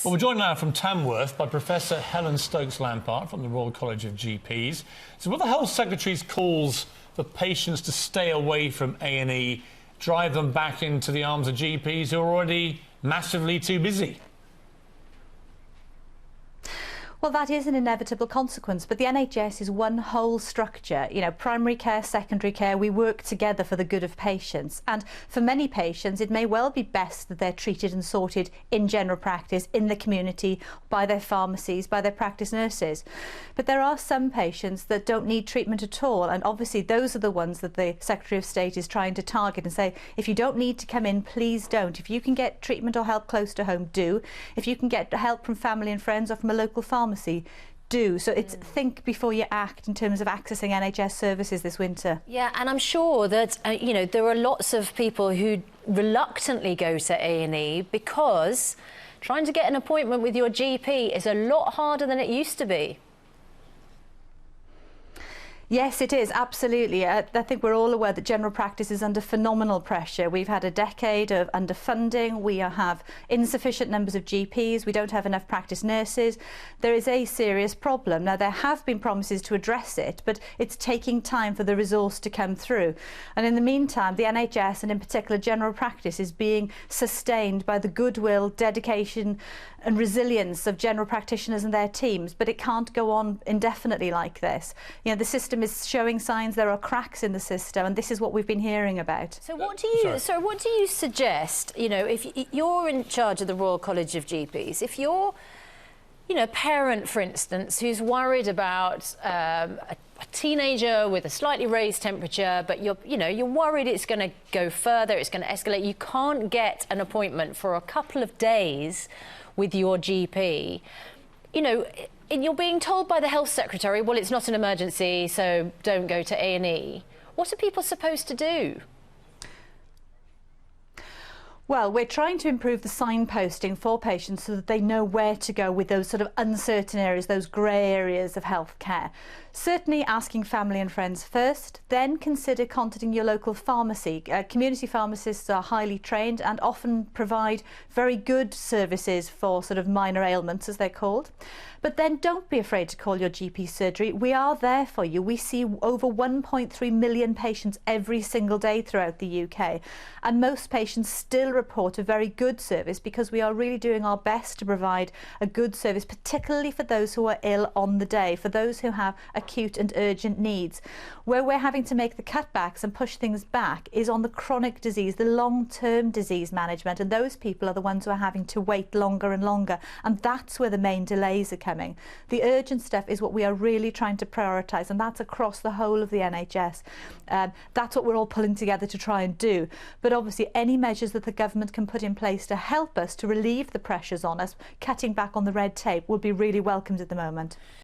Well, we're joined now from Tamworth by Professor Helen Stokes-Lampard from the Royal College of GPs. So will the Health Secretary's calls for patients to stay away from A&E drive them back into the arms of GPs who are already massively too busy? Well, that is an inevitable consequence, but the NHS is one whole structure. You know, primary care, secondary care, we work together for the good of patients. And for many patients, it may well be best that they're treated and sorted in general practice, in the community, by their pharmacies, by their practice nurses. But there are some patients that don't need treatment at all, and obviously those are the ones that the Secretary of State is trying to target and say, if you don't need to come in, please don't. If you can get treatment or help close to home, do. If you can get help from family and friends or from a local pharmacy, do. So it's think before you act in terms of accessing NHS services this winter. Yeah, and I'm sure that, you know, there are lots of people who reluctantly go to A&E because trying to get an appointment with your GP is a lot harder than it used to be. Yes, it is, absolutely. I think we're all aware that general practice is under phenomenal pressure. We've had a decade of underfunding, we have insufficient numbers of GPs, we don't have enough practice nurses. There is a serious problem. Now, there have been promises to address it, but it's taking time for the resource to come through. And in the meantime, the NHS, and in particular general practice, is being sustained by the goodwill, dedication and resilience of general practitioners and their teams, but it can't go on indefinitely like this. You know, the system is showing signs there are cracks in the system, and this is what we've been hearing about. So what do you suggest, you know, if you're in charge of the Royal College of GPs, if you're, you know, a parent, for instance, who's worried about a teenager with a slightly raised temperature, but you're worried it's going to go further, it's going to escalate, you can't get an appointment for a couple of days with your GP, you know, and you're being told by the Health Secretary, well, it's not an emergency, so don't go to A&E. What are people supposed to do? Well, we're trying to improve the signposting for patients so that they know where to go with those sort of uncertain areas, those grey areas of healthcare. Certainly asking family and friends first, then consider contacting your local pharmacy. Community pharmacists are highly trained and often provide very good services for sort of minor ailments, as they're called. But then don't be afraid to call your GP surgery. We are there for you. We see over 1.3 million patients every single day throughout the UK. And most patients still report a very good service because we are really doing our best to provide a good service, particularly for those who are ill on the day, for those who have acute and urgent needs. Where we're having to make the cutbacks and push things back is on the chronic disease, the long-term disease management, and those people are the ones who are having to wait longer and longer, and that's where the main delays are coming. The urgent stuff is what we are really trying to prioritise, and that's across the whole of the NHS. That's what we're all pulling together to try and do. But obviously any measures that the government can put in place to help us to relieve the pressures on us, cutting back on the red tape, would be really welcomed at the moment.